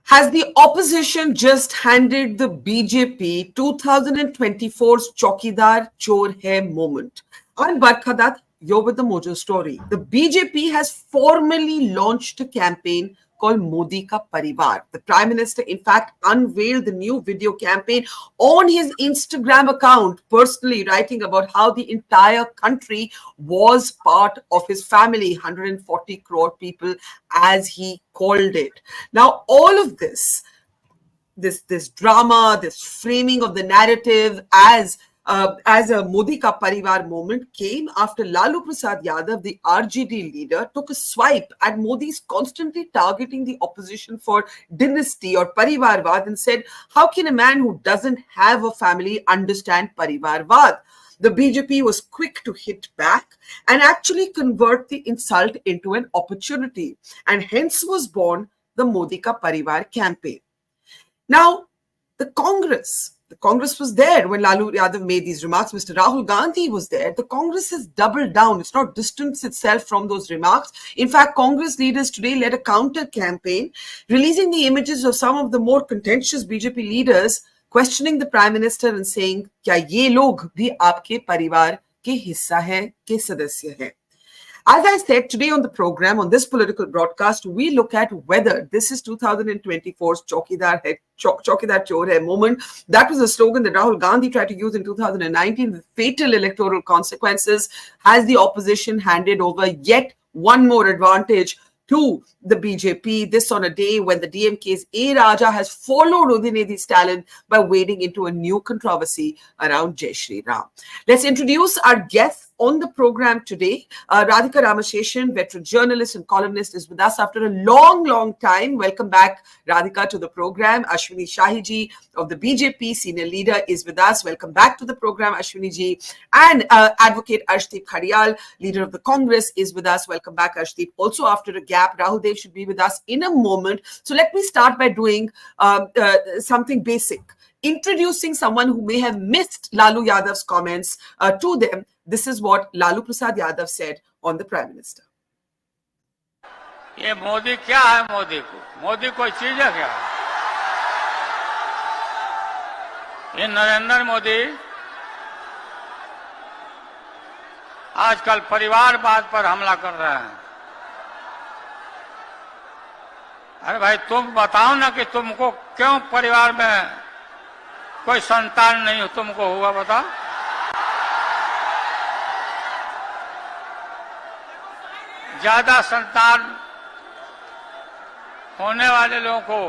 Has the opposition just handed the BJP 2024's Chowkidar Chor Hai Moment? I'm Barkha, you're with the Mojo story. The BJP has formally launched a campaign called Modi Ka Parivar. The Prime Minister, in fact, unveiled the new video campaign on his Instagram account, personally writing about how the entire country was part of his family, 140 crore people, as he called it. Now, all of this drama, this framing of the narrative as a Modi Ka Parivar moment came after Lalu Yadav, the RJD leader, took a swipe at Modi's constantly targeting the opposition for dynasty or parivar-vaad and said, how can a man who doesn't have a family understand parivar-vaad? The BJP was quick to hit back and actually convert the insult into an opportunity, and hence was born the Modi Ka Parivar campaign. Now, the Congress was there when Lalu Yadav made these remarks. Mr. Rahul Gandhi was there. The Congress has doubled down. It's not distanced itself from those remarks. In fact, Congress leaders today led a counter campaign, releasing the images of some of the more contentious BJP leaders questioning the Prime Minister and saying, "Kya ye log bhi aapke parivar ke hissa hai, ke sadasya hai?" As I said, today on the program, on this political broadcast, we look at whether this is 2024's Chowkidar Chor Hai Moment. That was a slogan that Rahul Gandhi tried to use in 2019 with fatal electoral consequences. Has the opposition handed over yet one more advantage to the BJP, this on a day when the DMK's A. Raja has followed Udinedi's talent by wading into a new controversy around Jai Shri Ram. Let's introduce our guests on the program today. Radhika Ramasheshan, veteran journalist and columnist, is with us after a long time. Welcome back, Radhika, to the program. Ashwini Shahiji of the BJP, senior leader, is with us. Welcome back to the program, Ashwini ji. And Advocate Arshdeep Khadiyal, leader of the Congress, is with us. Welcome back, Arshdeep. Also, after a gap, Rahul Dev should be with us in a moment. So let me start by doing something basic. Introducing someone who may have missed Lalu Yadav's comments to them. This is what Lalu Prasad Yadav said on the Prime Minister. ये मोदी क्या है? मोदी कोई चीज है क्या? ये नरेंद्र मोदी आजकल परिवारवाद पर हमला कर रहे हैं। अरे भाई, तुम बताओ ना कि तुमको क्यों परिवार में कोई संतान नहीं तुमको हुआ, बताओ। ज्यादा संतान होने वाले लोगों को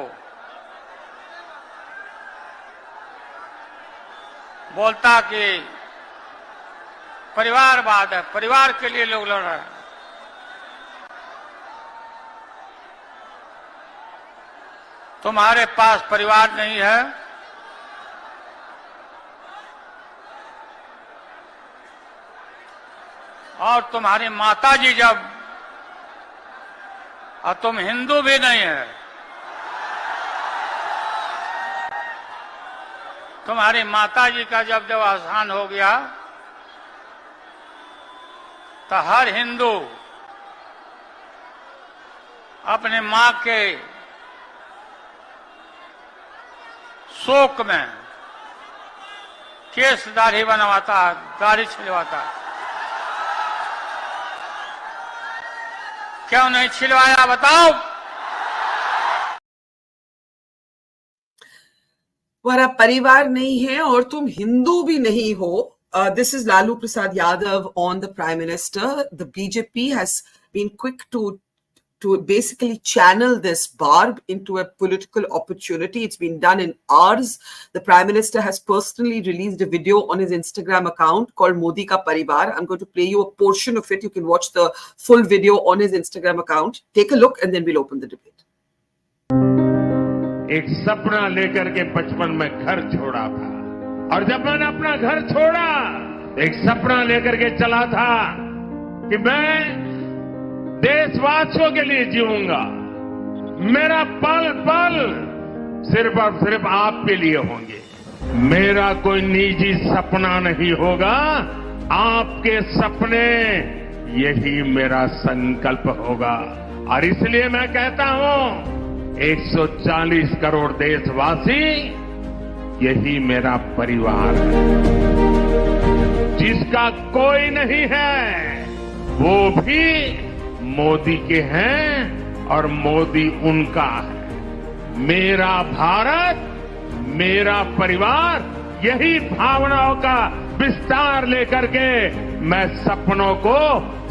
बोलता कि परिवारवाद है, परिवार के लिए लोग लड़ रहे हैं। तुम्हारे पास परिवार नहीं है, और तुम्हारी माताजी जब, और तुम हिंदू भी नहीं है, तुम्हारी माताजी का जब देहावसान हो गया तो हर हिंदू अपने मां के शोक में केस दाढ़ी बनवाता है, दाढ़ी छिलवाता है। क्यों नहीं छिलवाया, बताओ। तुम्हारा परिवार नहीं है और तुम हिंदू भी नहीं हो. This is Lalu Prasad Yadav on the Prime Minister. The BJP has been quick to basically channel this barb into a political opportunity. It's been done in hours. The Prime Minister has personally released a video on his Instagram account called Modi Ka Parivar. I'm going to play you a portion of it. You can watch the full video on his Instagram account. Take a look and then we'll open the debate. एक सपना लेकर के बचपन में घर छोड़ा था, और जब मैंने अपना घर छोड़ा एक सपना लेकर के चला था कि मैं देशवासियों के लिए जीऊंगा, मेरा पल पल सिर्फ और सिर्फ आपके लिए होंगे, मेरा कोई निजी सपना नहीं होगा, आपके सपने, यही मेरा संकल्प होगा। और इसलिए मैं कहता हूं 140 करोड़ देशवासी, यही मेरा परिवार है। जिसका कोई नहीं है वो भी मोदी के हैं और मोदी उनका है। मेरा भारत, मेरा परिवार, यही भावनाओं का विस्तार लेकर के मैं सपनों को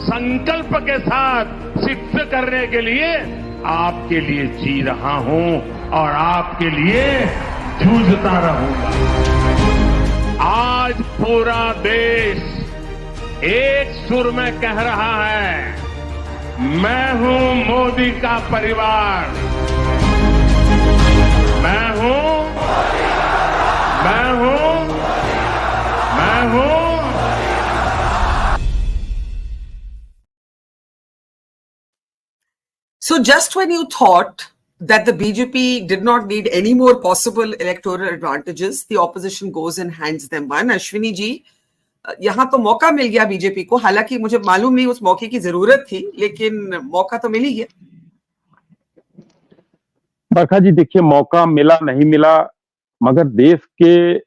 संकल्प के साथ सिद्ध करने के लिए आपके लिए जी रहा हूं और आपके लिए जूझता रहूंगा। आज पूरा देश एक सुर में कह रहा है, मैं हूं मोदी का परिवार, मैं हूं, मैं हूं, मैं हूं। So just when you thought that the BJP did not need any more possible electoral advantages, the opposition goes and hands them one. Ashwini ji, यहाँ तो मौका मिल गया बीजेपी को, हालांकि मुझे मालूम नहीं उस मौके की जरूरत थी, लेकिन मौका तो मिल ही गया। बरखा जी, देखिए, मौका मिला नहीं मिला, मगर देश के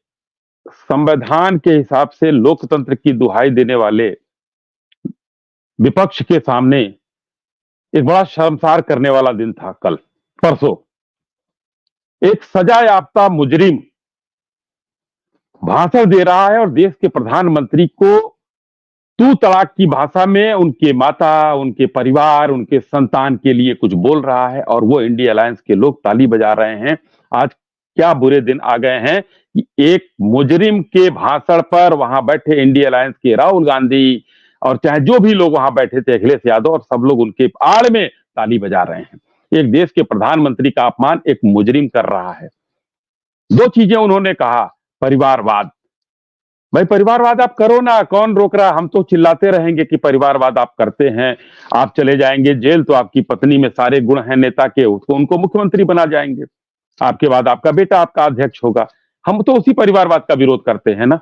संविधान के हिसाब से लोकतंत्र की दुहाई देने वाले विपक्ष के सामने एक बड़ा शर्मसार करने वाला दिन था कल परसों। एक सजा याफ्ता मुजरिम भाषण दे रहा है और देश के प्रधानमंत्री को तू तड़ाक की भाषा में उनके माता, उनके परिवार, उनके संतान के लिए कुछ बोल रहा है और वो इंडिया अलायंस के लोग ताली बजा रहे हैं। आज क्या बुरे दिन आ गए हैं कि एक मुजरिम के भाषण पर वहां बैठे इंडिया अलायंस के राहुल गांधी और चाहे जो भी लोग वहां बैठे थे, अखिलेश यादव, और सब लोग उनके आड़ में ताली बजा रहे हैं। एक देश के प्रधानमंत्री का अपमान एक मुजरिम कर रहा है। दो चीजें उन्होंने कहा, परिवारवाद। भाई, परिवारवाद आप करो ना, कौन रोक रहा? हम तो चिल्लाते रहेंगे कि परिवारवाद आप करते हैं, आप चले जाएंगे जेल तो आपकी पत्नी में सारे गुण हैं नेता के, उसको उनको मुख्यमंत्री बना जाएंगे, आपके बाद आपका बेटा आपका अध्यक्ष होगा। हम तो उसी परिवारवाद का विरोध करते हैं ना,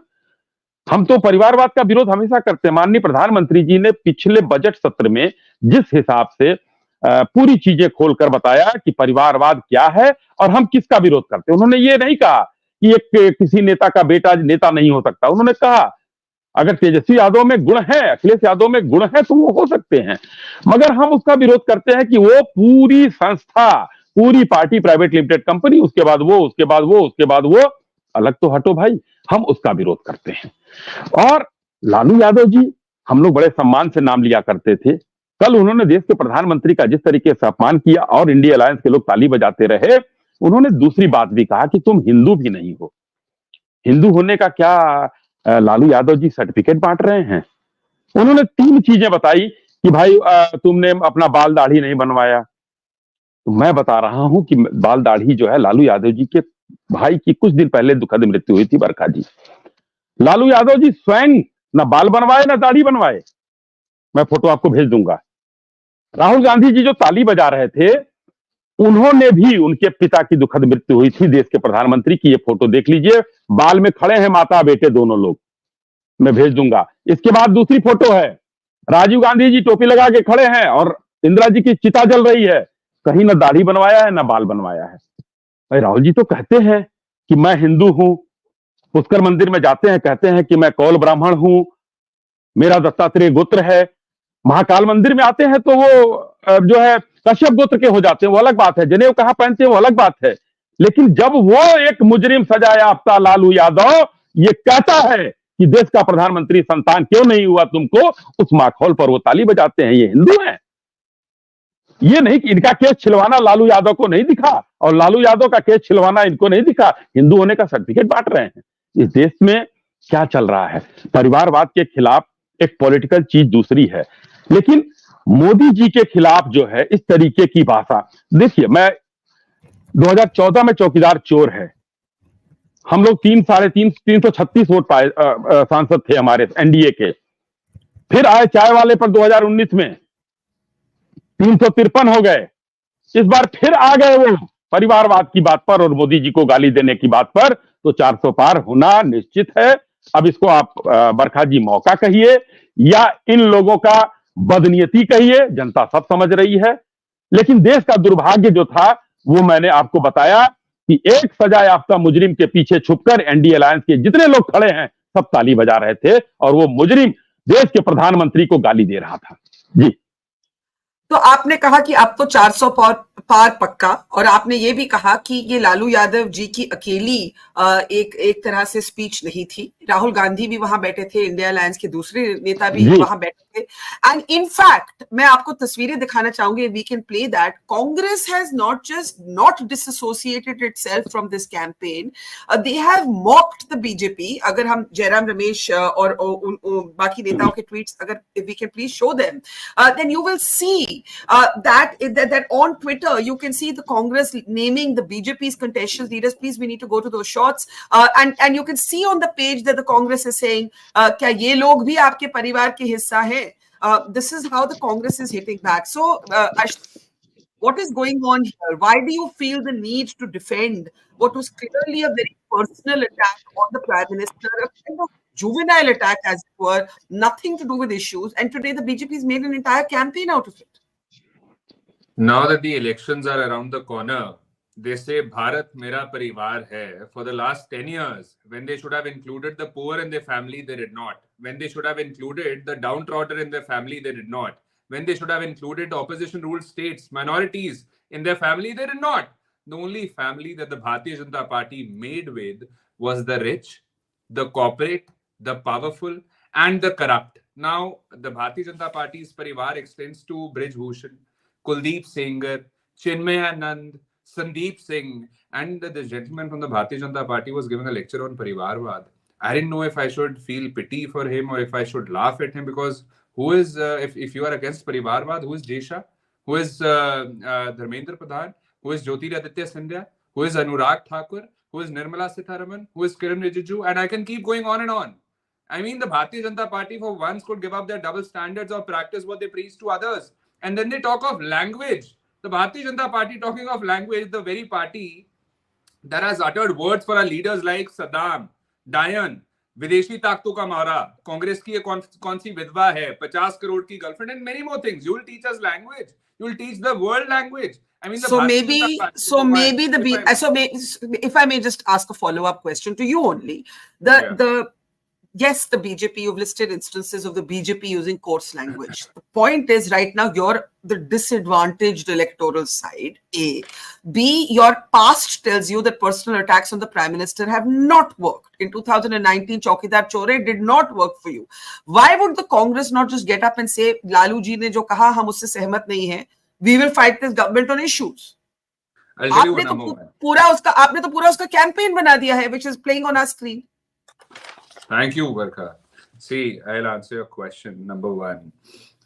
हम तो परिवारवाद का विरोध हमेशा करते हैं। माननीय प्रधानमंत्री जी ने पिछले बजट सत्र में जिस हिसाब से पूरी चीजें खोलकर बताया कि परिवारवाद क्या है और हम किसका विरोध करते हैं। उन्होंने ये नहीं कहा कि एक किसी नेता का बेटा नेता नहीं हो सकता। उन्होंने कहा अगर तेजस्वी यादव में गुण है, अखिलेश यादव में गुण है तो वो हो सकते हैं, मगर हम उसका विरोध करते हैं कि वो पूरी संस्था, पूरी पार्टी प्राइवेट लिमिटेड कंपनी, उसके बाद वो, उसके बाद वो, उसके बाद वो, अलग तो हटो भाई, हम उसका विरोध करते हैं। और लालू यादव जी, हम लोग बड़े सम्मान से नाम लिया करते थे। कल उन्होंने देश के प्रधानमंत्री का जिस तरीके से अपमान किया और इंडिया अलायंस के लोग ताली बजाते रहे, उन्होंने दूसरी बात भी कहा कि तुम हिंदू भी नहीं हो। हिंदू होने का क्या लालू यादव जी सर्टिफिकेट बांट रहे हैं? उन्होंने तीन चीजें बताई कि भाई तुमने अपना बाल दाढ़ी नहीं बनवाया। तो मैं बता रहा हूं कि बाल दाढ़ी जो है, लालू यादव जी के भाई की कुछ दिन पहले दुखद मृत्यु हुई थी, बरखा जी। लालू यादव जी स्वयं ना बाल बनवाए ना दाढ़ी बनवाए, मैं फोटो आपको भेज दूंगा। राहुल गांधी जी जो ताली बजा रहे थे, उन्होंने भी, उनके पिता की दुखद मृत्यु हुई थी देश के प्रधानमंत्री की, ये फोटो देख लीजिए, बाल में खड़े हैं माता बेटे दोनों लोग, मैं भेज दूंगा। इसके बाद दूसरी फोटो है, राजीव गांधी जी टोपी लगा के खड़े हैं और इंदिरा जी की चिता जल रही है, कहीं ना दाढ़ी बनवाया है ना बाल बनवाया है। भाई, राहुल जी तो कहते हैं कि मैं हिंदू हूं, पुष्कर मंदिर में जाते हैं, कहते हैं कि मैं कौल ब्राह्मण हूं, मेरा दत्तात्रेय गोत्र है। महाकाल मंदिर में आते हैं तो वो जो है कश्यप गोत्र के हो जाते हैं, वो अलग बात है। जनेऊ कहां पहनते हैं वो अलग बात है। लेकिन जब वो एक मुजरिम सजा याफ्ता लालू यादव ये कहता है कि देश का प्रधानमंत्री संतान क्यों नहीं हुआ तुमको, उस माखौल पर वो ताली बजाते हैं। ये हिंदू हैं? ये नहीं कि इनका केस छिलवाना लालू यादव को नहीं दिखा और लालू यादव का केस छिलवाना इनको नहीं दिखा, हिंदू होने का सर्टिफिकेट बांट रहे हैं। इस देश में क्या चल रहा है? परिवारवाद के खिलाफ एक पॉलिटिकल चीज दूसरी है, लेकिन मोदी जी के खिलाफ जो है इस तरीके की भाषा, देखिए, मैं 2014 में चौकीदार चोर है, हम लोग 336 वोट पाए, सांसद थे हमारे एनडीए के। फिर आए चाय वाले पर 2019 में 353 हो गए। इस बार फिर आ गए वो परिवारवाद की बात पर और मोदी जी को गाली देने की बात पर, तो 400 पार होना निश्चित है। अब इसको आप बरखा जी मौका कहिए या इन लोगों का बदनीयती कहिए, जनता सब समझ रही है। लेकिन देश का दुर्भाग्य जो था वो मैंने आपको बताया कि एक सजा याफ्ता मुजरिम के पीछे छुपकर एनडीए अलायंस के जितने लोग खड़े हैं सब ताली बजा रहे थे और वो मुजरिम देश के प्रधानमंत्री को गाली दे रहा था। जी। तो आपने कहा कि अब तो 400 पार पक्का, और आपने ये भी कहा कि ये लालू यादव जी की अकेली एक तरह से स्पीच नहीं थी। राहुल गांधी भी वहां बैठे थे, इंडिया अलायंस के दूसरे नेता भी वहां बैठे थे। एंड इन फैक्ट मैं आपको तस्वीरें दिखाना चाहूंगी, we can play that. Congress has not just not dissociated itself from this campaign, they have mocked the BJP. अगर हम जयराम रमेश और बाकी नेताओं के ट्वीट्स अगर if we can please show them, then you will see that on Twitter you can see the Congress naming the BJP's contentious leaders. Please, we need to go to those shots, and you can see on the page that the Congress is saying, "Kya ye log bhi aapke parivar ke hissa hai?" This is how the Congress is hitting back. So, what is going on here? Why do you feel the need to defend what was clearly a very personal attack on the Prime Minister, a kind of juvenile attack, as it were, nothing to do with issues, and today the BJP has made an entire campaign out of it? Now that the elections are around the corner, they say Bharat Mera Parivar Hai. For the last 10 years, when they should have included the poor in their family, they did not. When they should have included the downtrodden in their family, they did not. When they should have included opposition ruled states, minorities in their family, they did not. The only family that the Bharatiya Janata Party made with was the rich, the corporate, the powerful, and the corrupt. Now, the Bharatiya Janata Party's Parivar extends to Brij Bhushan, Kuldeep Sengar, Chinmayanand, Sandeep Singh, and the gentleman from the Bharatiya Janata Party was giving a lecture on parivar-vaad. I didn't know if I should feel pity for him or if I should laugh at him, because who is, if you are against parivar-vaad, who is Jesha? Who is Dharmendra Pradhan? Who is Jyotiraditya Scindia? Who is Anurag Thakur? Who is Nirmala Sitharaman? Who is Kiran Rijiju? And I can keep going on and on. I mean, the Bharatiya Janata Party for once could give up their double standards or practice what they preach to others. And then they talk of language. The Bharatiya Janata Party talking of language, the very party that has uttered words for our leaders like Saddam, Dayan, Videshi Takhtu ka Mara, Congress ki kaun si vidwa hai, 50 crore ki girlfriend, and many more things. You will teach us language. You will teach the world language. I mean, if I may just ask a follow-up question to you only. Yes, the BJP, you've listed instances of the BJP using coarse language. The point is, right now, you're the disadvantaged electoral side, A. B, your past tells you that personal attacks on the Prime Minister have not worked. In 2019, Chowkidar Chor Hai did not work for you. Why would the Congress not just get up and say, Lalu ji ne jo kaha, hum usse sehmat nahi hai. We will fight this government on issues. आपने तो पूरा उसका campaign बना दिया है, which is playing on our screen. Thank you, Barkha. See, I'll answer your question. Number one,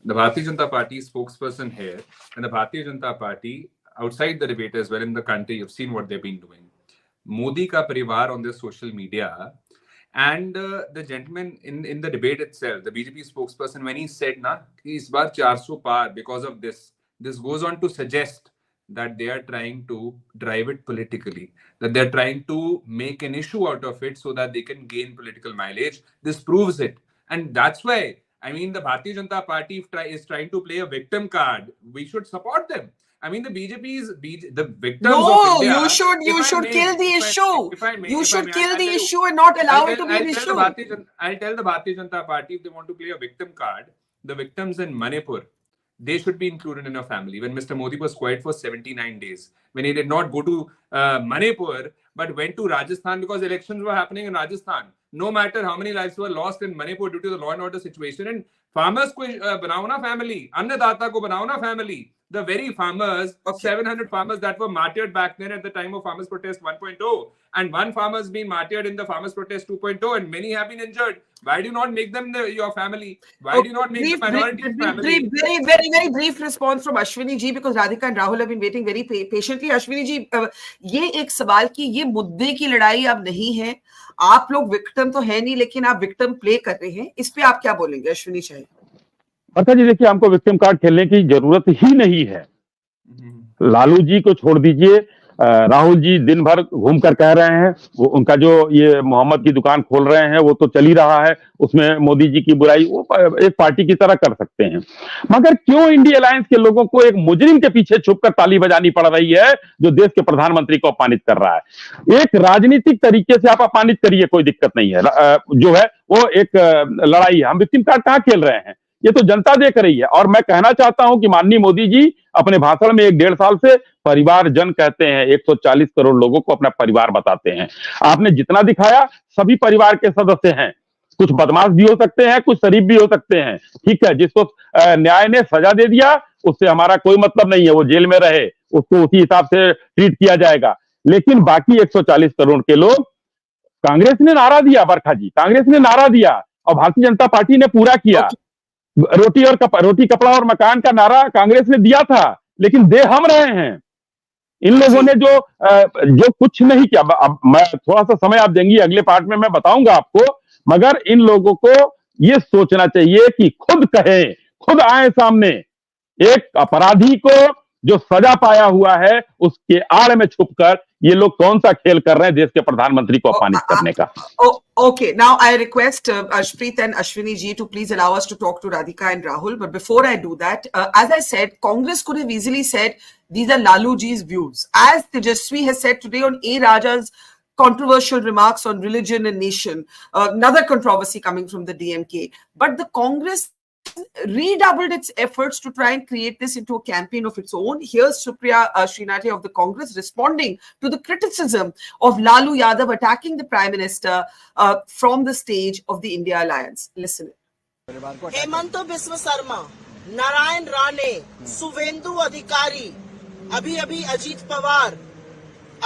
the Bharatiya Janata Party spokesperson here and the Bharatiya Janata Party outside the debate as well in the country, you've seen what they've been doing. Modi Ka Parivar on their social media, and the gentleman in the debate itself, the BJP spokesperson, when he said, na, is bar 400 par because of this goes on to suggest that they are trying to drive it politically, that they're trying to make an issue out of it so that they can gain political mileage. This proves it. And that's why, I mean, the Bharatiya Janata Party is trying to play a victim card. We should support them. I mean, the the victims of India. You should kill the issue. You should kill the issue and not allow it to be an issue. I'll tell the Bharatiya Janata Party, if they want to play a victim card, the victims in Manipur, they should be included in a family. When Mr. Modi was quiet for 79 days, when he did not go to Manipur, but went to Rajasthan because elections were happening in Rajasthan. No matter how many lives were lost in Manipur due to the law and order situation, and farmers ko banao na family, annadata ko banao na family. The very farmers, 700 farmers that were martyred back then at the time of Farmers Protest 1.0, and one farmer has been martyred in the Farmers Protest 2.0, and many have been injured. Why do you not make them your family? Why do you not make the minority family? Very brief response from Ashwini ji, because Radhika and Rahul have been waiting very patiently. Ashwini ji, ये एक सवाल की ये मुद्दे की लड़ाई अब नहीं है. आप लोग विक्टिम तो है नहीं, लेकिन आप विक्टिम प्ले कर रहे हैं. इस पे आप क्या बोलेंगे, अश्विनी शाही? बरखा जी, देखिए, हमको विक्टिम कार्ड खेलने की जरूरत ही नहीं है. लालू जी को छोड़ दीजिए, राहुल जी दिन भर घूम कर कह रहे हैं, वो उनका जो ये मोहम्मद की दुकान खोल रहे हैं वो तो चल ही रहा है, उसमें मोदी जी की बुराई वो एक पार्टी की तरह कर सकते हैं। मगर क्यों इंडिया अलायंस के लोगों को एक मुजरिम के पीछे छुपकर ताली बजानी पड़ रही है जो देश के प्रधानमंत्री को अपमानित कर रहा है? एक राजनीतिक तरीके से आप अपमानित करिए, कोई दिक्कत नहीं है, जो है वो एक लड़ाई है। हम विक्टिम कार्ड कहां खेल रहे हैं, ये तो जनता देख रही है। और मैं कहना चाहता हूं कि माननीय मोदी जी अपने भाषण में 1-1.5 साल से परिवार जन कहते हैं, 140 करोड़ लोगों को अपना परिवार बताते हैं। आपने जितना दिखाया सभी परिवार के सदस्य हैं, कुछ बदमाश भी हो सकते हैं, कुछ शरीफ भी हो सकते हैं, ठीक है। जिसको न्याय ने सजा दे दिया उससे हमारा कोई मतलब नहीं है, वो जेल में रहे, उसको उसी हिसाब से ट्रीट किया जाएगा। लेकिन बाकी 140 करोड़ के लोग, कांग्रेस ने नारा दिया, बरखा जी, कांग्रेस ने नारा दिया और भारतीय जनता पार्टी ने पूरा किया। रोटी कपड़ा और मकान का नारा कांग्रेस ने दिया था, लेकिन दे हम रहे हैं। इन लोगों ने जो कुछ नहीं किया। अब मैं थोड़ा सा समय आप देंगी, अगले पार्ट में मैं बताऊंगा आपको, मगर इन लोगों को ये सोचना चाहिए कि खुद कहें, खुद आए सामने। एक अपराधी को जो सजा पाया हुआ है उसके आड़ में छुपकर ये लोग कौन सा खेल कर रहे हैं देश के प्रधानमंत्री को अपमानित करने का। Okay, now I request Ashpreet and Ashwini ji to please allow us to talk to Radhika and Rahul. But before I do that, as I said, Congress could have easily said these are Lalu ji's views. As Tejaswi has said today on A. Raja's controversial remarks on religion and nation, another controversy coming from the DMK. But the Congress redoubled its efforts to try and create this into a campaign of its own. Here's Supriya Srinathia of the Congress responding to the criticism of Lalu Yadav attacking the Prime Minister from the stage of the India Alliance. Listen. Hemant Biswa Sharma, Narayan Rane, Suvendu अधिकारी, अभी अभी अजीत पवार,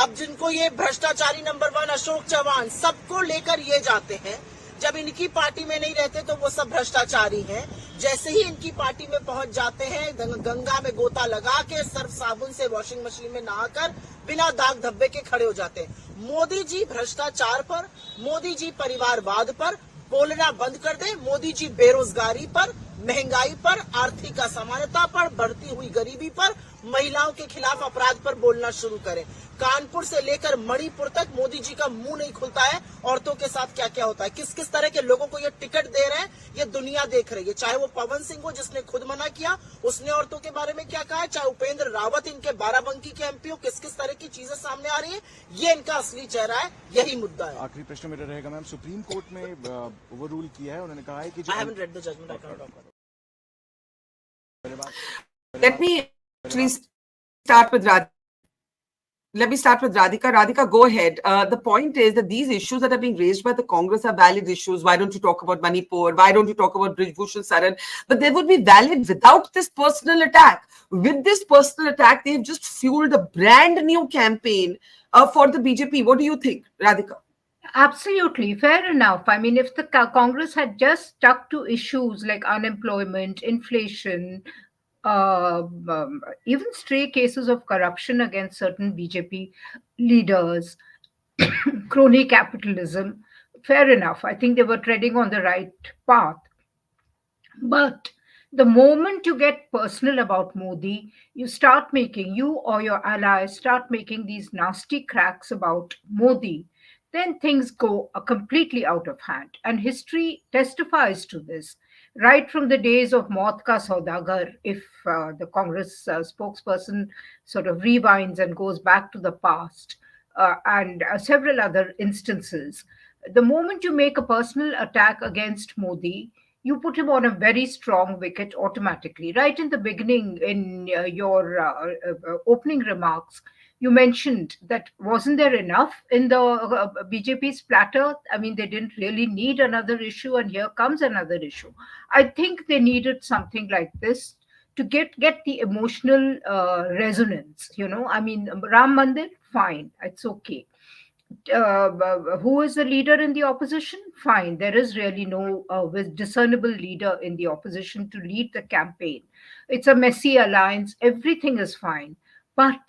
अब जिनको ये भ्रष्टाचारी number 1 Ashok Chauhan, सबको लेकर ये जाते हैं। जब इनकी पार्टी में नहीं रहते तो वो सब भ्रष्टाचारी हैं। जैसे ही इनकी पार्टी में पहुंच जाते हैं, गंगा में गोता लगा के सर्फ साबुन से वॉशिंग मशीन में नहाकर बिना दाग धब्बे के खड़े हो जाते हैं। मोदी जी भ्रष्टाचार पर, मोदी जी परिवारवाद पर बोलना बंद कर दें। मोदी जी बेरोजगारी पर, महंगाई पर, आर्थिक असमानता पर, बढ़ती हुई गरीबी पर, महिलाओं के खिलाफ अपराध पर बोलना शुरू करें। कानपुर से लेकर मणिपुर तक मोदी जी का मुंह नहीं खुलता है औरतों के साथ क्या क्या होता है, किस किस तरह के लोगों को ये टिकट दे रहे हैं, ये दुनिया देख रही है। चाहे वो पवन सिंह हो जिसने खुद मना किया, उसने औरतों के बारे में क्या कहा है, चाहे उपेंद्र रावत इनके बाराबंकी के एमपी हो, किस किस तरह की चीजें सामने आ रही है, ये इनका असली चेहरा है, यही मुद्दा है। आखिरी प्रश्न मेरा रहेगा मैम, सुप्रीम कोर्ट ने ओवर रूल किया है, उन्होंने कहा है कि I haven't read the judgment, I can't talk about it. Let me actually start with Radhika. Let me start with Radhika. Radhika, go ahead. The point is that these issues that are being raised by the Congress are valid issues. Why don't you talk about Manipur? Why don't you talk about Brijbhushan Saran? But they would be valid without this personal attack. With this personal attack, they've just fueled a brand new campaign for the BJP. What do you think, Radhika? Absolutely, fair enough. I mean, if the Congress had just stuck to issues like unemployment, inflation, even stray cases of corruption against certain BJP leaders, crony capitalism, fair enough. I think they were treading on the right path. But the moment you get personal about Modi, you or your allies start making these nasty cracks about Modi, then things go completely out of hand. And history testifies to this. Right from the days of Maut Ka Saudagar, if the Congress spokesperson sort of rewinds and goes back to the past, and several other instances, the moment you make a personal attack against Modi, you put him on a very strong wicket automatically. Right in the beginning, in your opening remarks, you mentioned that wasn't there enough in the BJP's platter? I mean, they didn't really need another issue, and here comes another issue. I think they needed something like this to get the emotional resonance. I mean, Ram Mandir, fine, it's okay. Who is the leader in the opposition? Fine. There is really no discernible leader in the opposition to lead the campaign. It's a messy alliance. Everything is fine. But,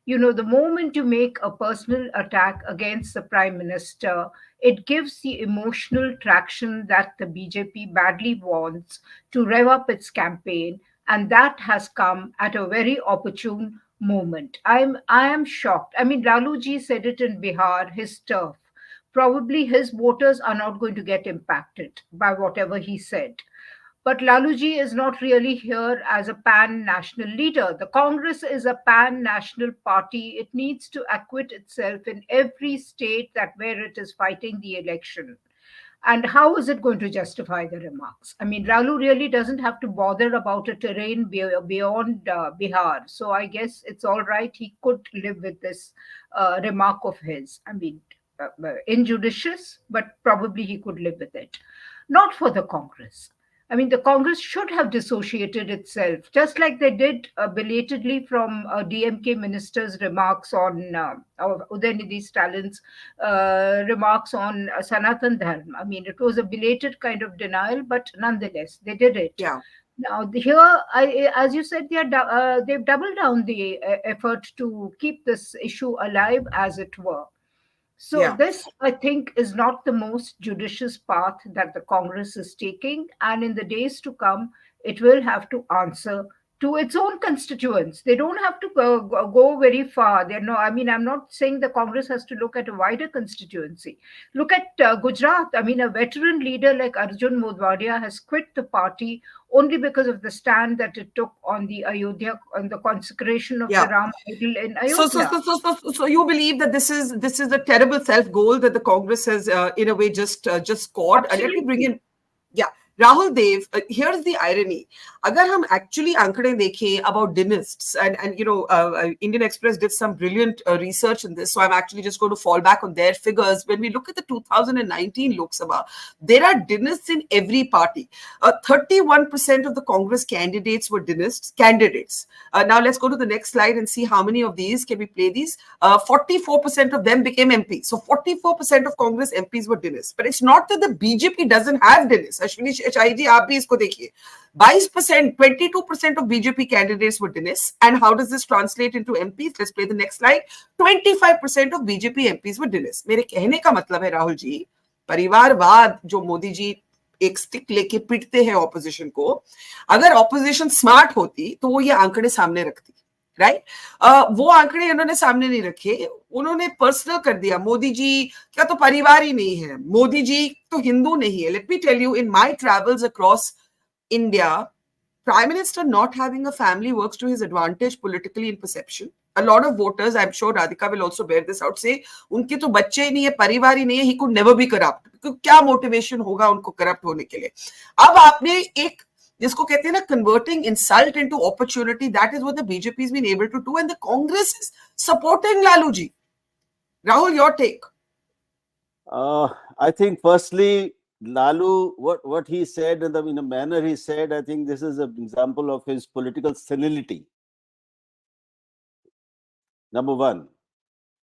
the moment you make a personal attack against the prime minister, it gives the emotional traction that the BJP badly wants to rev up its campaign. And that has come at a very opportune moment. I am shocked. I mean, Lalu ji said it in Bihar, his turf. Probably his voters are not going to get impacted by whatever he said. But Laluji is not really here as a pan national leader. The Congress is a pan national party. It needs to acquit itself in every state that where it is fighting the election. And how is it going to justify the remarks? I mean, Lalu really doesn't have to bother about a terrain beyond Bihar. So I guess it's all right. He could live with this remark of his. I mean, injudicious, but probably he could live with it. Not for the Congress. I mean, the Congress should have dissociated itself, just like they did belatedly from DMK minister's remarks on Udaynidhi Stalin's remarks on Sanatan Dharma. I mean, it was a belated kind of denial, but nonetheless, they did it. Yeah. Now, here, as you said, they've doubled down the effort to keep this issue alive, as it were. So, Yeah. this, I think, is not the most judicious path that the Congress is taking. And in the days to come, it will have to answer to its own constituents. They don't have to go very far. They're no, I mean, I'm not saying the Congress has to look at a wider constituency. Look at Gujarat. I mean, a veteran leader like Arjun Modwadia has quit the party only because of the stand that it took on the Ayodhya, on the consecration of Yeah. the Ram idol in So, so, Ayodhya. so you believe that this is a terrible self goal that the Congress has, in a way, just scored. Let me bring Absolutely. in, yeah, Rahul Dev. Here's the irony. अगर हम actually आंकड़े देखें about dynasts, and you know, Indian Express did some brilliant research in this, so I'm actually just going to fall back on their figures. When we look at the 2019 Lok Sabha, there are dynasts in every party. 31% of the Congress candidates were candidates. Now let's go to the next slide and see how many of these. Can we play these? 44% of them became MPs. So 44% of Congress MPs were dynasts. But it's not that the BJP doesn't have dynasts. Ashwini Shahji, आप भी इसको देखिए. 22%, 22% of BJP candidates were dynasts. And how does this translate into MPs? Let's play the next slide. 25% of BJP MPs were dynasts. मेरे कहने का मतलब है राहुल जी, परिवारवाद जो मोदी जी एक स्टिक लेके पीटते हैं ऑपोजिशन को, अगर ऑपोजिशन स्मार्ट होती तो वो ये आंकड़े सामने रखती, राइट? वो आंकड़े इन्होंने सामने नहीं रखे, उन्होंने पर्सनल कर दिया. मोदी जी क्या तो परिवार ही नहीं है, मोदी जी तो हिंदू नहीं है. Let me tell you, in my travels across India, Prime Minister not having a family works to his advantage politically in perception. A lot of voters, I'm sure Radhika will also bear this out, say, उनके तो बच्चे ही नहीं है, परिवार ही नहीं है, he could never be corrupt. क्या motivation होगा उनको corrupt होने के लिए? अब आपने एक जिसको कहते हैं ना converting insult into opportunity, that is what the BJP has been able to do, and the Congress is supporting Lalu ji. Rahul, your take? I think firstly, Lalu, what he said in a manner he said, I think this is an example of his political senility. Number one.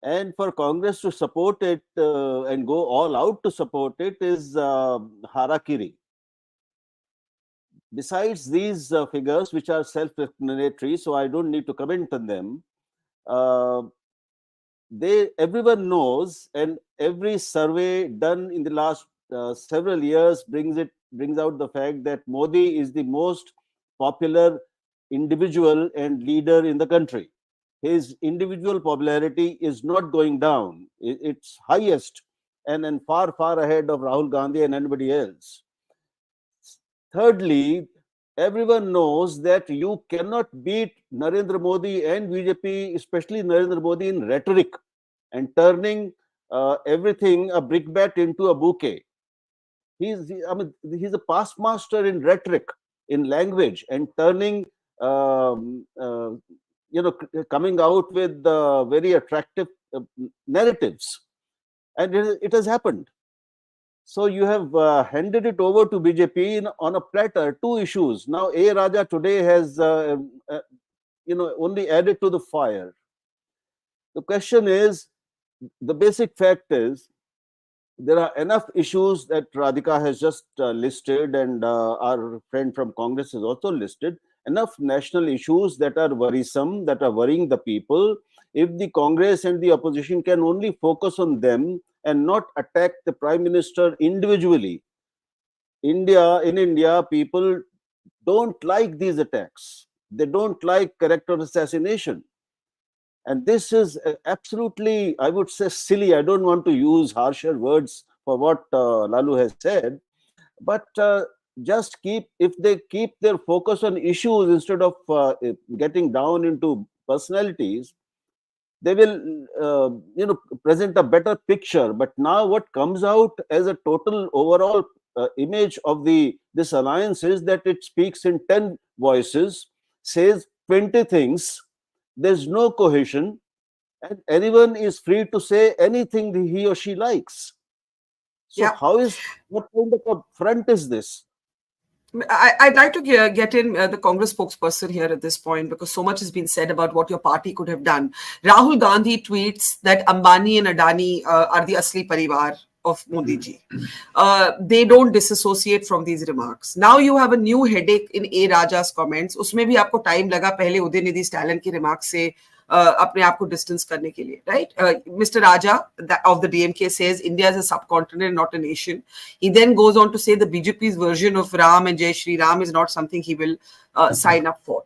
And for Congress to support it and go all out to support it is harakiri. Besides these figures, which are self-explanatory, so I don't need to comment on them, everyone knows, and every survey done in the last several years brings out the fact that Modi is the most popular individual and leader in the country. His individual popularity is not going down. It's highest and far, far ahead of Rahul Gandhi and anybody else. Thirdly, everyone knows that you cannot beat Narendra Modi and BJP, especially Narendra Modi, in rhetoric and turning everything, a brickbat, into a bouquet. He's a past master in rhetoric, in language, and turning, coming out with very attractive narratives. And it has happened. So you have handed it over to BJP on a platter, two issues. Now, A. Raja today has, only added to the fire. The question is, the basic fact is, there are enough issues that Radhika has just listed, and our friend from Congress has also listed, enough national issues that are worrisome, that are worrying the people. If the Congress and the opposition can only focus on them and not attack the Prime Minister individually, in India, people don't like these attacks. They don't like character assassination. And this is absolutely, I would say, silly. I don't want to use harsher words for what Lalu has said, but just if they keep their focus on issues instead of getting down into personalities, they will present a better picture. But now what comes out as a total overall image of this alliance is that it speaks in 10 voices, says 20 things, there's no cohesion, and anyone is free to say anything he or she likes. So what kind of a front is this? I'd like to get in the Congress spokesperson here at this point, because so much has been said about what your party could have done. Rahul Gandhi tweets that Ambani and Adani are the asli parivar of Modi ji. They don't disassociate from these remarks. Now you have a new headache in A. Raja's comments. उसमें भी आपको time लगा पहले Udhayanidhi Stalin की remarks से अपने आप को distance करने के लिए, right? Mr. Raja of the DMK says India is a subcontinent, not a nation. He then goes on to say the BJP's version of Ram and Jai Shri Ram is not something he will sign up for.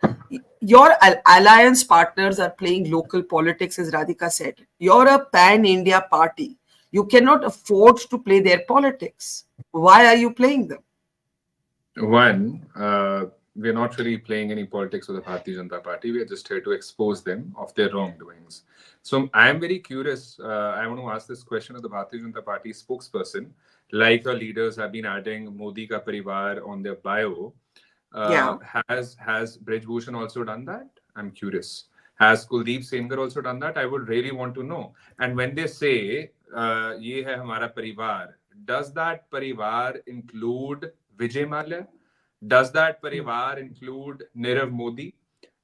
Your alliance partners are playing local politics, as Radhika said. You're a pan-India party. You cannot afford to play their politics. Why are you playing them? One, we're not really playing any politics with the Bharatiya Janata Party. We are just here to expose them of their wrongdoings. So I am very curious. I want to ask this question of the Bharatiya Janata Party spokesperson. Like our leaders have been adding Modi Ka Parivar on their bio. Has Brij Bhushan also done that? I'm curious. Has Kuldeep Sengar also done that? I would really want to know. And when they say, ye hai hamara parivar, does that parivar include Vijay Mallya? Does that parivar include Nirav Modi?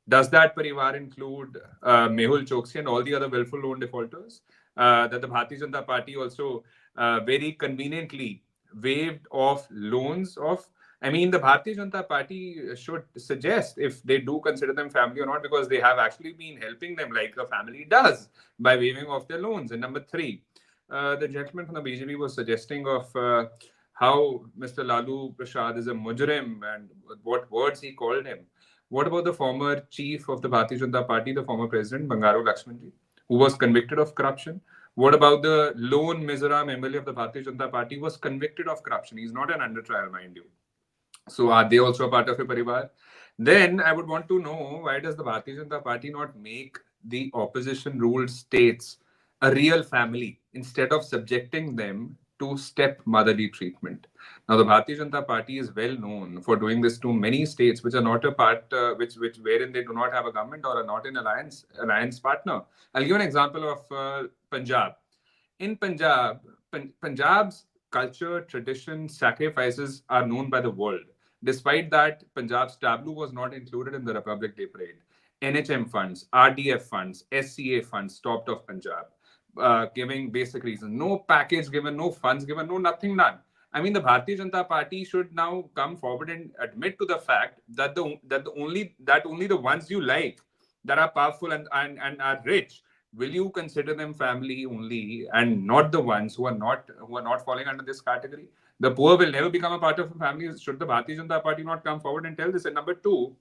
Does that parivar include Mehul Choksi and all the other willful loan defaulters? That the Bharatiya Janata Party also very conveniently waived off loans of. I mean, the Bharatiya Janata Party should suggest if they do consider them family or not, because they have actually been helping them like a family does by waiving off their loans. And number three, the gentleman from the BJP was suggesting of how Mr. Lalu Prasad is a mujrim and what words he called him. What about the former chief of the Bharatiya Janata Party, the former president, Bangaru Lakshmanji, who was convicted of corruption? What about the lone Mizoram MLA of the Bharatiya Janata Party who was convicted of corruption? He's not an under trial, mind you. So are they also a part of a parivar? Then I would want to know, why does the Bharatiya Janata Party not make the opposition ruled states a real family instead of subjecting them to stepmotherly treatment? Now, the Bharatiya Janata Party is well known for doing this to many states which are not a part, wherein they do not have a government or are not an alliance partner. I'll give an example of Punjab. In Punjab, Punjab's culture, tradition, sacrifices are known by the world. Despite that, Punjab's tableau was not included in the Republic Day parade. NHM funds, RDF funds, SCA funds stopped off Punjab, giving basic reasons. No package given, no funds given, no nothing done. I mean, the Bharatiya Janata Party should now come forward and admit to the fact that only the ones you like, that are powerful and are rich, will you consider them family only, and not the ones who are not falling under this category? The poor will never become a part of a family. Should the Bharatiya Janata Party not come forward and tell this? And number two,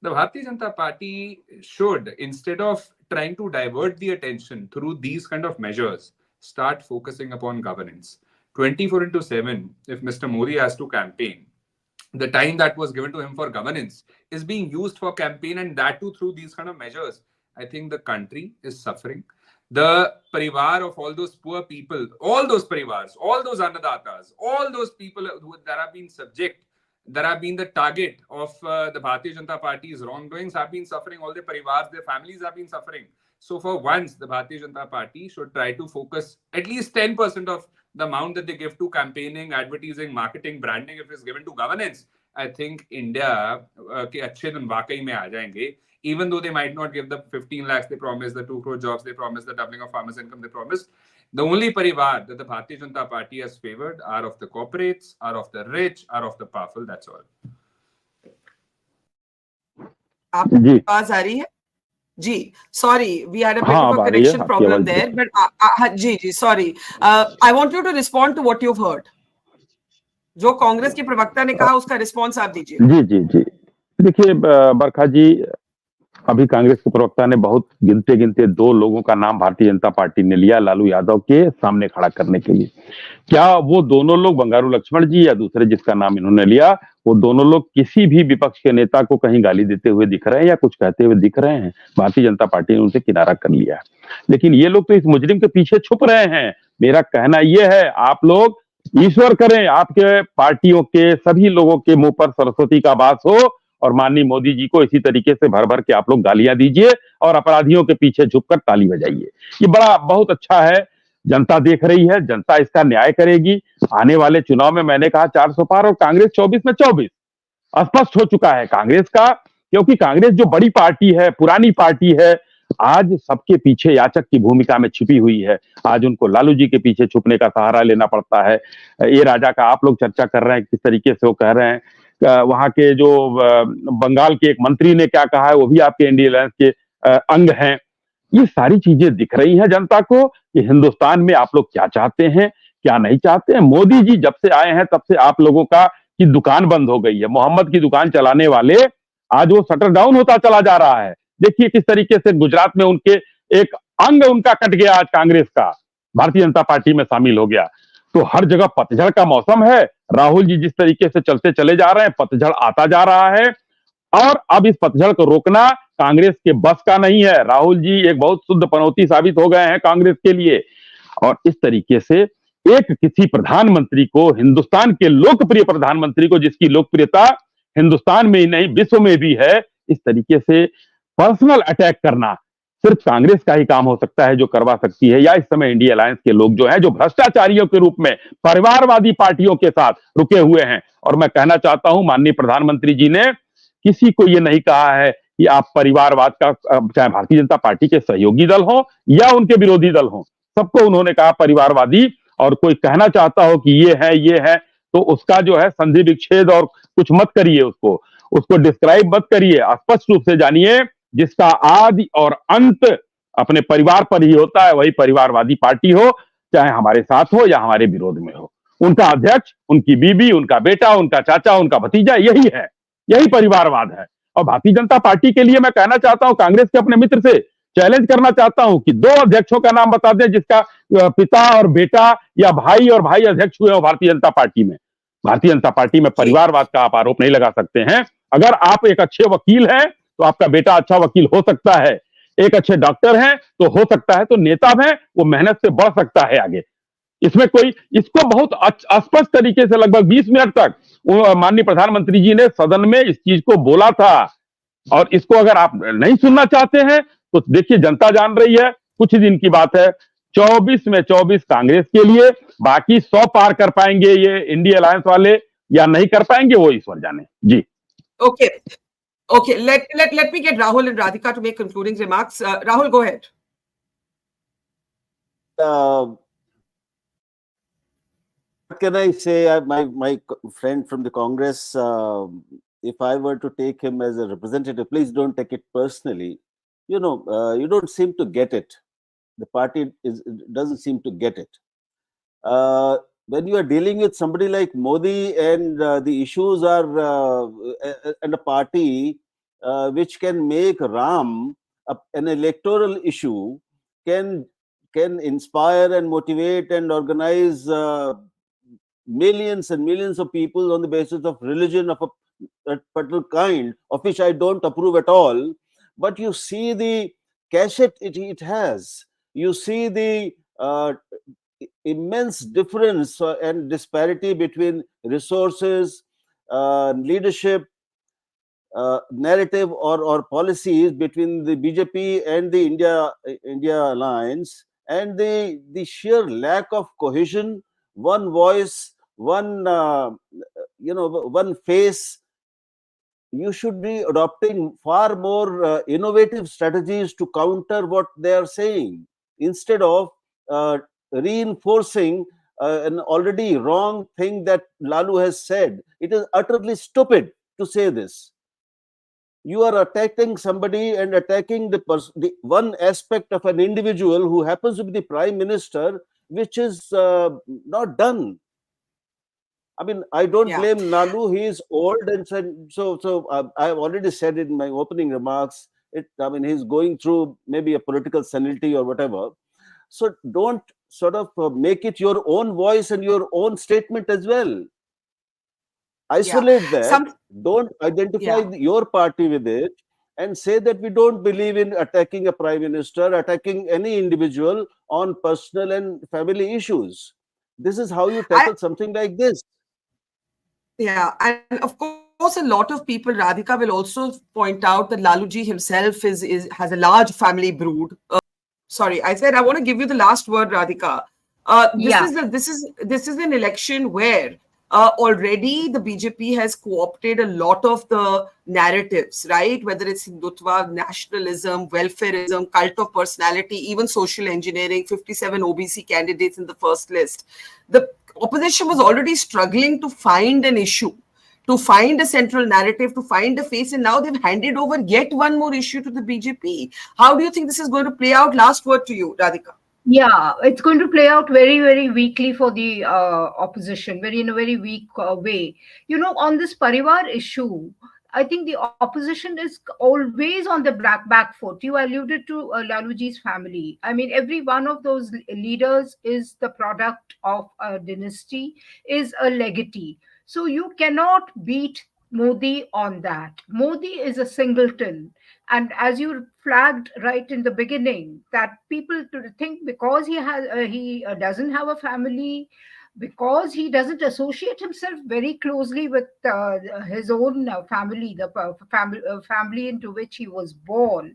the Bharatiya Janata Party should, instead of trying to divert the attention through these kind of measures, start focusing upon governance. 24/7, if Mr. Modi has to campaign, the time that was given to him for governance is being used for campaign, and that too through these kind of measures. I think the country is suffering. The parivar of all those poor people, all those parivars, all those annadatas, all those people that have been that have been the target of the Bharatiya Janata Party's wrongdoings have been suffering. All their parivars, their families have been suffering. So for once, the Bharatiya Janata Party should try to focus at least 10% of the amount that they give to campaigning, advertising, marketing, branding, if it's given to governance. I think India ke achhe din वाकई में आ जाएंगे. Even though they might not give the 15 lakhs they promised, the 2 crore jobs they promised, the doubling of farmers' income they promised, the only parivar that the Bharatiya Janata Party has favored are of the corporates, are of the rich, are of the powerful. That's all. आपकी आवाज आ रही है? जी, sorry, we had a bit of a connection problem there, but ji, sorry. I want you to respond to what you've heard. जो कांग्रेस के प्रवक्ता ने कहा, उसका रिस्पॉन्स आप दीजिए. जी. देखिए बरखा जी, अभी कांग्रेस के प्रवक्ता ने बहुत गिनते गिनते 2 लोगों का नाम भारतीय जनता पार्टी ने लिया लालू यादव के सामने खड़ा करने के लिए। क्या वो दोनों लोग, बंगारू लक्ष्मण जी या दूसरे जिसका नाम इन्होंने लिया, वो दोनों लोग किसी भी विपक्ष के नेता को कहीं गाली देते हुए दिख रहे हैं या कुछ कहते हुए दिख रहे हैं? भारतीय जनता पार्टी ने उनसे किनारा कर लिया है। लेकिन ये लोग तो इस मुजरिम के पीछे छुप रहे हैं। मेरा कहना यह है, आप लोग ईश्वर करें आपके पार्टियों के सभी लोगों के मुंह पर सरस्वती का वास हो और माननीय मोदी जी को इसी तरीके से भर भर के आप लोग गालियां दीजिए और अपराधियों के पीछे झुककर ताली बजाइए। ये बड़ा बहुत अच्छा है। जनता देख रही है, जनता इसका न्याय करेगी। आने वाले चुनाव में मैंने कहा 400 पार और कांग्रेस 24 में 24 स्पष्ट हो चुका है कांग्रेस का, क्योंकि कांग्रेस जो बड़ी पार्टी है, पुरानी पार्टी है, आज सबके पीछे याचक की भूमिका में छिपी हुई है। आज उनको लालू जी के पीछे छुपने का सहारा लेना पड़ता है। ये राजा का आप लोग चर्चा कर रहे हैं, किस तरीके से वो कह रहे हैं, वहां के जो बंगाल के एक मंत्री ने क्या कहा है, वो भी आपके इंडिया अलायंस के अंग हैं। ये सारी चीजें दिख रही हैं जनता को कि हिंदुस्तान में आप लोग क्या चाहते हैं, क्या नहीं चाहते हैं। मोदी जी जब से आए हैं तब से आप लोगों का की दुकान बंद हो गई है। मोहम्मद की दुकान चलाने वाले आज वो शटर डाउन होता चला जा रहा है। देखिए किस तरीके से गुजरात में उनके एक अंग उनका कट गया, आज कांग्रेस का भारतीय जनता पार्टी में शामिल हो गया। तो हर जगह पतझड़ का मौसम है। राहुल जी जिस तरीके से चलते चले जा रहे हैं, पतझड़ आता जा रहा है और अब इस पतझड़ को रोकना कांग्रेस के बस का नहीं है। राहुल जी एक बहुत शुद्ध पनौती साबित हो गए हैं कांग्रेस के लिए। और इस तरीके से एक किसी प्रधानमंत्री को, हिंदुस्तान के लोकप्रिय प्रधानमंत्री को, जिसकी लोकप्रियता हिंदुस्तान में ही नहीं विश्व में भी है, इस तरीके से पर्सनल अटैक करना सिर्फ कांग्रेस का ही काम हो सकता है जो करवा सकती है। या इस समय इंडिया अलायंस के लोग जो हैं, जो भ्रष्टाचारियों के रूप में परिवारवादी पार्टियों के साथ रुके हुए हैं। और मैं कहना चाहता हूं, माननीय प्रधानमंत्री जी ने किसी को यह नहीं कहा है कि आप परिवारवाद का, चाहे भारतीय जनता पार्टी के सहयोगी दल हो या उनके विरोधी दल हो, सबको उन्होंने कहा परिवारवादी। और कोई कहना चाहता हो कि ये है तो उसका जो है संधि विच्छेद और कुछ मत करिए, उसको डिस्क्राइब मत करिए। स्पष्ट रूप से जानिए, जिसका आदि और अंत अपने परिवार पर ही होता है, वही परिवारवादी पार्टी हो, चाहे हमारे साथ हो या हमारे विरोध में हो। उनका अध्यक्ष, उनकी बीबी, उनका बेटा, उनका चाचा, उनका भतीजा, यही है, यही परिवारवाद है। और भारतीय जनता पार्टी के लिए मैं कहना चाहता हूं, कांग्रेस के अपने मित्र से चैलेंज करना चाहता हूं कि 2 अध्यक्षों का नाम बता दें जिसका पिता और बेटा या भाई और भाई अध्यक्ष हुए हो भारतीय जनता पार्टी में। भारतीय जनता पार्टी में परिवारवाद का आप आरोप नहीं लगा सकते हैं। अगर आप एक अच्छे वकील हैं तो आपका बेटा अच्छा वकील हो सकता है, एक अच्छे डॉक्टर हैं तो हो सकता है, तो नेता हैं वो मेहनत से बढ़ सकता है आगे। इसमें कोई, इसको बहुत स्पष्ट तरीके से लगभग 20 मिनट तक माननीय प्रधानमंत्री जी ने सदन में इस चीज को बोला था। और इसको अगर आप नहीं सुनना चाहते हैं तो देखिए, जनता जान रही है, कुछ ही दिन की बात है, 24 में 24 कांग्रेस के लिए। बाकी 100 पार कर पाएंगे ये इंडिया अलायंस वाले या नहीं कर पाएंगे, वो ईश्वर जाने। जी Okay, let me get Rahul and Radhika to make concluding remarks. Rahul, go ahead. What can I say? My friend from the Congress, if I were to take him as a representative, please don't take it personally. You don't seem to get it. The party doesn't seem to get it. When you are dealing with somebody like Modi and the issues are and a party which can make Ram an electoral issue, can inspire and motivate and organize millions and millions of people on the basis of religion of a particular kind, of which I don't approve at all. But you see the cachet it has. You see the immense difference and disparity between resources, leadership, narrative or policies between the BJP and the India Alliance, and the sheer lack of cohesion, one voice, one face. You should be adopting far more innovative strategies to counter what they are saying, instead of reinforcing an already wrong thing that Lalu has said. It is utterly stupid to say this. You are attacking somebody and attacking the one aspect of an individual who happens to be the Prime Minister, which is not done. I mean, I don't blame Lalu. He is old, and so I have already said in my opening remarks He's going through maybe a political senility or whatever. So don't sort of make it your own voice and your own statement as well. Isolate that. Don't identify your party with it and say that we don't believe in attacking a prime minister, attacking any individual on personal and family issues. This is how you tackle something like this. Yeah, and of course, a lot of people, Radhika, will also point out that Laluji himself has a large family brood. Sorry, I said I want to give you the last word, Radhika. This is an election where already the BJP has co-opted a lot of the narratives, right? Whether it's Hindutva, nationalism, welfareism, cult of personality, even social engineering, 57 OBC candidates in the first list. The opposition was already struggling to find an issue, to find a central narrative, to find a face, and now they've handed over yet one more issue to the BJP. How do you think this is going to play out? Last word to you, Radhika. Yeah, it's going to play out very, very weakly for the opposition, in a very weak way. On this Parivar issue, I think the opposition is always on the back foot. You alluded to Laluji's family. I mean, every one of those leaders is the product of a dynasty, is a legatee. So you cannot beat Modi on that. Modi is a singleton. And as you flagged right in the beginning, that people think because he doesn't have a family, because he doesn't associate himself very closely with his own family, the family into which he was born,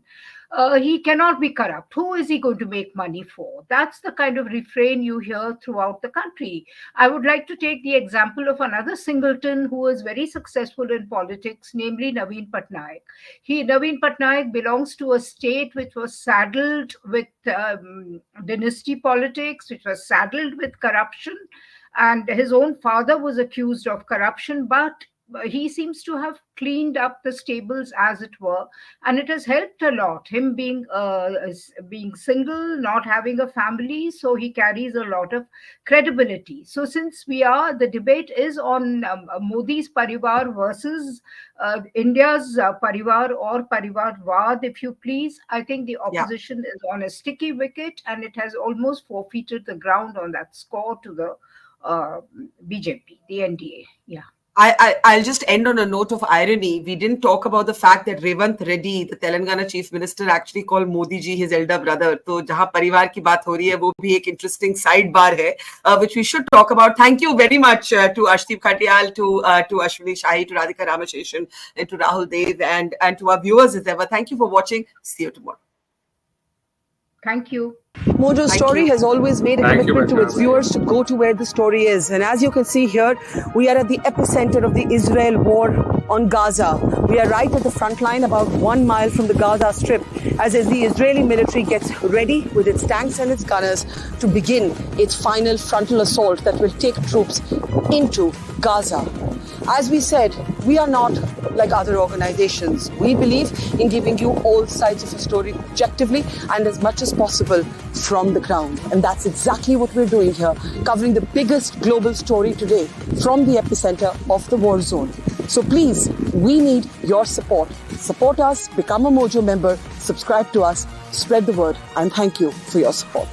he cannot be corrupt. Who is he going to make money for? That's the kind of refrain you hear throughout the country. I would like to take the example of another singleton who is very successful in politics, namely Naveen Patnaik. Naveen Patnaik belongs to a state which was saddled with dynasty politics, which was saddled with corruption, and his own father was accused of corruption, but he seems to have cleaned up the stables, as it were, and it has helped a lot. Him being single, not having a family, so he carries a lot of credibility. So since the debate is on Modi's Parivar versus India's Parivar or parivar-vaad, if you please, I think the opposition is on a sticky wicket, and it has almost forfeited the ground on that score to the BJP, the NDA. Yeah. I'll just end on a note of irony. We didn't talk about the fact that Revant Reddy, the Telangana chief minister, actually called Modi ji his elder brother. So, jahan parivar ki baat ho rahi hai, wo bhi ek interesting sidebar hai, which we should talk about. Thank you very much to Ashdeep Khatiyal, to Ashwini Shahi, to Radhika Ramasheshan, and to Rahul Dev, and to our viewers as ever. Thank you for watching. See you tomorrow. Thank you. Mojo's story has always made a commitment to its viewers to go to where the story is. And as you can see here, we are at the epicenter of the Israel war on Gaza. We are right at the front line, about 1 mile from the Gaza Strip, as the Israeli military gets ready with its tanks and its gunners to begin its final frontal assault that will take troops into Gaza. As we said, we are not like other organizations. We believe in giving you all sides of the story objectively and as much as possible from the ground. And that's exactly what we're doing here, covering the biggest global story today from the epicenter of the war zone. So please, we need your support. Support us, become a Mojo member, subscribe to us, spread the word, and thank you for your support.